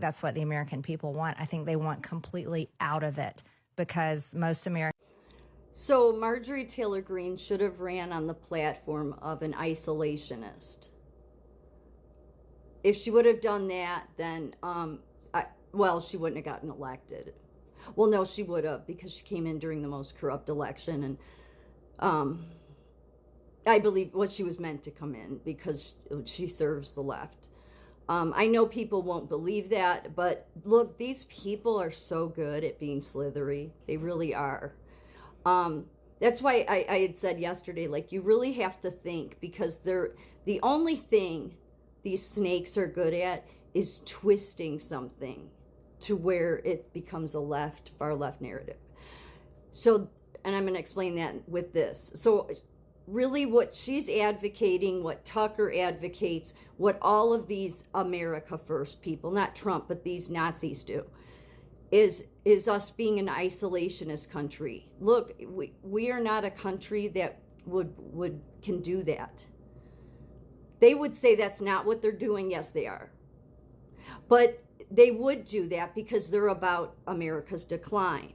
that's what the American people want. I think they want completely out of it because most Americans. So Marjorie Taylor Greene should have ran on the platform of an isolationist. If she would have done that, then, she wouldn't have gotten elected. Well, no, she would have, because she came in during the most corrupt election, and I believe what she was meant to come in because she serves the left. I know people won't believe that, but look, these people are so good at being slithery. They really are. That's why I had said yesterday, like, you really have to think, because the only thing these snakes are good at is twisting something to where it becomes a far left narrative. So, and I'm going to explain that with this. So really what she's advocating, what Tucker advocates, what all of these America First people, not Trump, but these Nazis do, is us being an isolationist country. Look, we are not a country that can do that. They would say that's not what they're doing. Yes, they are. But they would do that because they're about America's decline.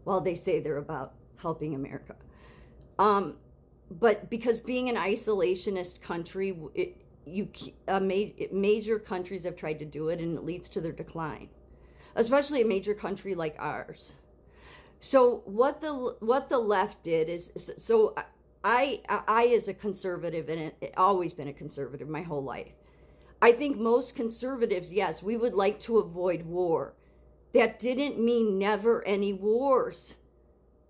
Well, they say they're about helping America. But because being an isolationist country, major countries have tried to do it, and it leads to their decline, especially a major country like ours. So what the left did is, so I as a conservative, and always been a conservative my whole life, I think most conservatives, yes, we would like to avoid war. That didn't mean never any wars.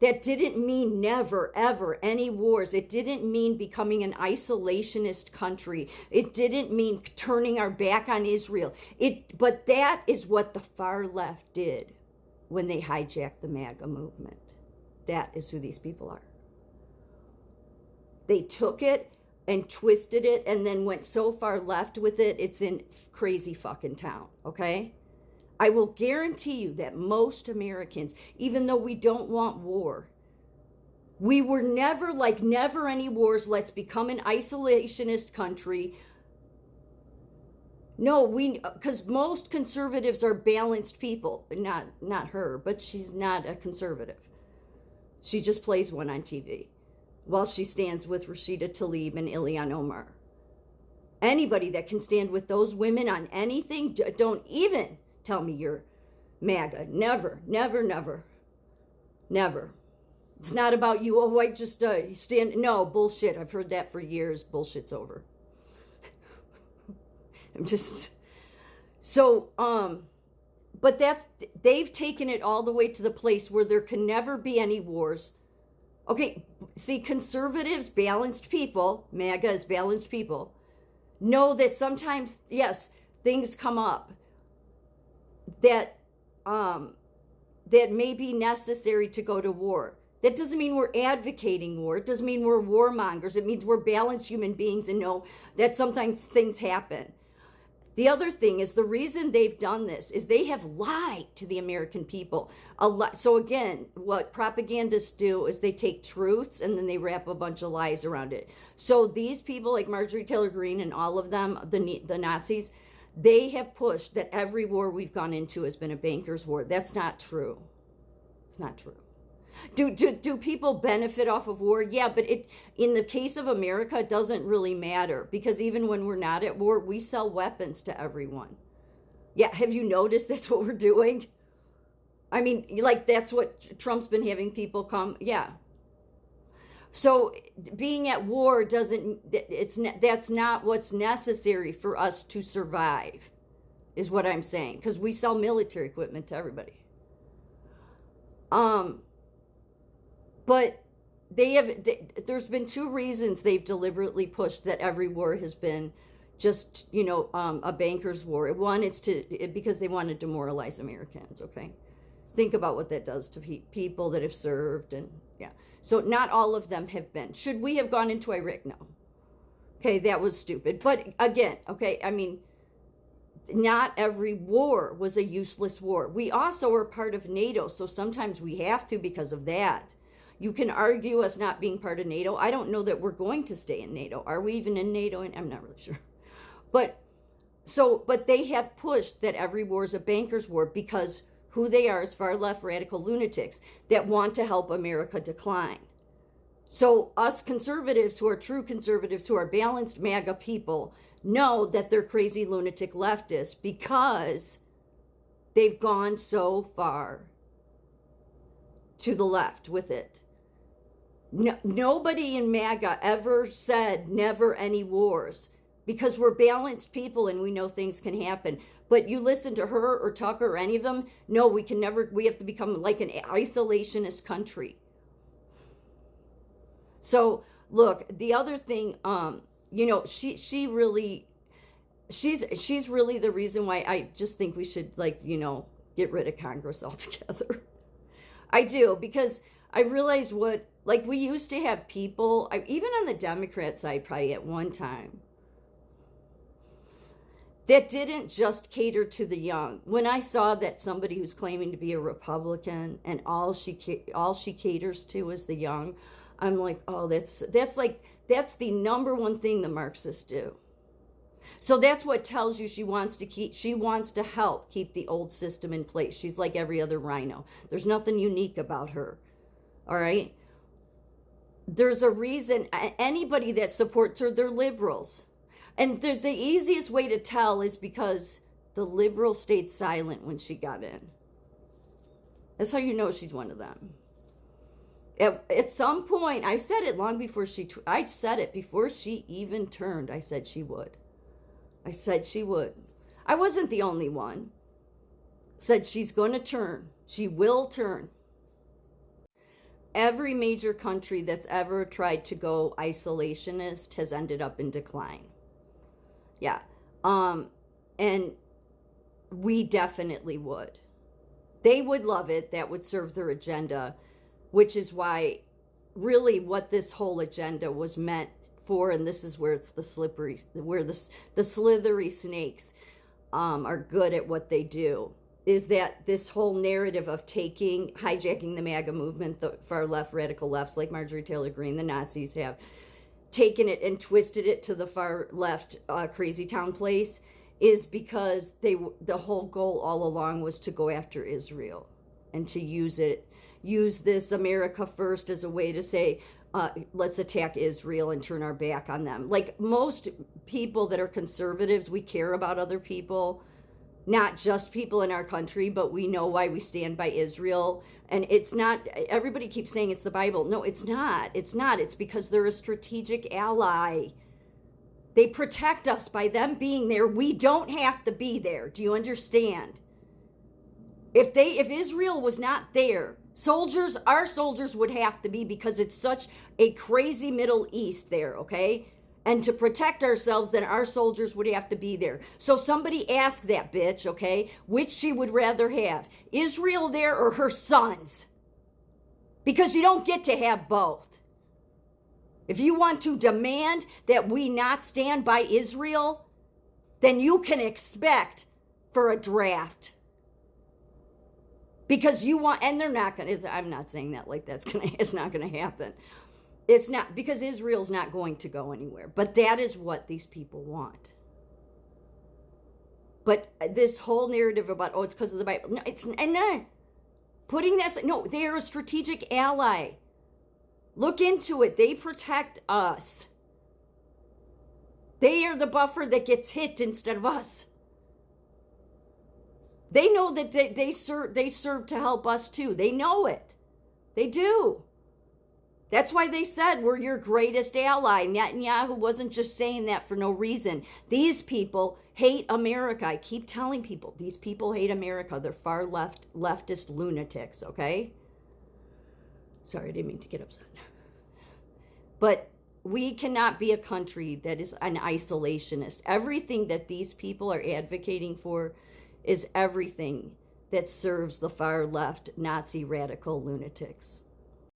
That didn't mean never, ever any wars. It didn't mean becoming an isolationist country. It didn't mean turning our back on Israel. But that is what the far left did when they hijacked the MAGA movement. That is who these people are. They took it and twisted it and then went so far left with it, it's in crazy fucking town, okay? I will guarantee you that most Americans, even though we don't want war, we were never like, never any wars, let's become an isolationist country. No, because most conservatives are balanced people. Not her, but she's not a conservative. She just plays one on TV while she stands with Rashida Tlaib and Ilhan Omar. Anybody that can stand with those women on anything, don't even tell me you're MAGA. Never, never, never, never. It's not about you. Oh, I just stand. No, bullshit. I've heard that for years. Bullshit's over. I'm just so. But they've taken it all the way to the place where there can never be any wars. Okay, see, conservatives, balanced people, MAGA is balanced people, know that sometimes, yes, things come up that may be necessary to go to war. That doesn't mean we're advocating war. It doesn't mean we're warmongers. It means we're balanced human beings and know that sometimes things happen. The other thing is, the reason they've done this is they have lied to the American people a lot. So again, what propagandists do is they take truths and then they wrap a bunch of lies around it. So these people like Marjorie Taylor Greene and all of them, the Nazis, they have pushed that every war we've gone into has been a banker's war. That's not true. It's not true. Do people benefit off of war? Yeah, but in the case of America, it doesn't really matter, because even when we're not at war, we sell weapons to everyone. Yeah, have you noticed that's what we're doing? I mean, like, that's what Trump's been having people come. Yeah. So being at war that's not what's necessary for us to survive, is what I'm saying, because we sell military equipment to everybody. But there's been two reasons they've deliberately pushed that every war has been just, a banker's war. One, it's because they want to demoralize Americans, okay? Think about what that does to people that have served, and yeah. So not all of them have been. Should we have gone into Iraq? No. Okay, that was stupid. But again, okay, I mean, not every war was a useless war. We also are part of NATO, so sometimes we have to because of that. You can argue us not being part of NATO. I don't know that we're going to stay in NATO. Are we even in NATO? And I'm not really sure. But But they have pushed that every war is a banker's war because who they are is far left radical lunatics that want to help America decline. So us conservatives who are true conservatives, who are balanced MAGA people, know that they're crazy lunatic leftists because they've gone so far to the left with it. No, nobody in MAGA ever said never any wars because we're balanced people and we know things can happen. But you listen to her or Tucker or any of them, no, we have to become like an isolationist country. So look, the other thing, she's really the reason why I just think we should get rid of Congress altogether. I do, because I realized we used to have people, even on the Democrat side probably at one time, that didn't just cater to the young. When I saw that somebody who's claiming to be a Republican and all she caters to is the young, I'm like, oh, that's the number one thing the Marxists do. So that's what tells you she wants to help keep the old system in place. She's like every other rhino. There's nothing unique about her. All right? There's a reason anybody that supports her, they're liberals. And the easiest way to tell is because the liberals stayed silent when she got in. That's how you know she's one of them. At some point, I said it long before I said it before she even turned. I said she would. I wasn't the only one. Said she's going to turn. She will turn. Every major country that's ever tried to go isolationist has ended up in decline. Yeah. And we definitely would. They would love it. That would serve their agenda, which is why really what this whole agenda was meant for, and this is where it's the slithery snakes are good at what they do, is that this whole narrative of hijacking the MAGA movement, the far left radical lefts like Marjorie Taylor Greene, the Nazis have taken it and twisted it to the far left crazy town place, is because the whole goal all along was to go after Israel and to use this America first as a way to say, let's attack Israel and turn our back on them. Like most people that are conservatives, we care about other people, not just people in our country, but we know why we stand by Israel. And it's not, everybody keeps saying it's the Bible. No, it's not. It's because they're a strategic ally. They protect us by them being there. We don't have to be there. Do you understand? If Israel was not there, our soldiers would have to be, because it's such a crazy Middle East there, okay? And to protect ourselves, then our soldiers would have to be there. So somebody ask that bitch, okay, which she would rather have, Israel there or her sons? Because you don't get to have both. If you want to demand that we not stand by Israel, then you can expect for a draft. Because you want, and they're not going to, I'm not saying that like it's not going to happen. It's not, because Israel's not going to go anywhere. But that is what these people want. But this whole narrative about, it's because of the Bible. No, it's not. Putting that, no, they are a strategic ally. Look into it. They protect us. They are the buffer that gets hit instead of us. They know that they serve to help us too. They know it. They do. That's why they said we're your greatest ally. Netanyahu wasn't just saying that for no reason. These people hate America. I keep telling people, these people hate America. They're far leftist lunatics, okay? Sorry, I didn't mean to get upset. But we cannot be a country that is an isolationist. Everything that these people are advocating for is everything that serves the far left Nazi radical lunatics.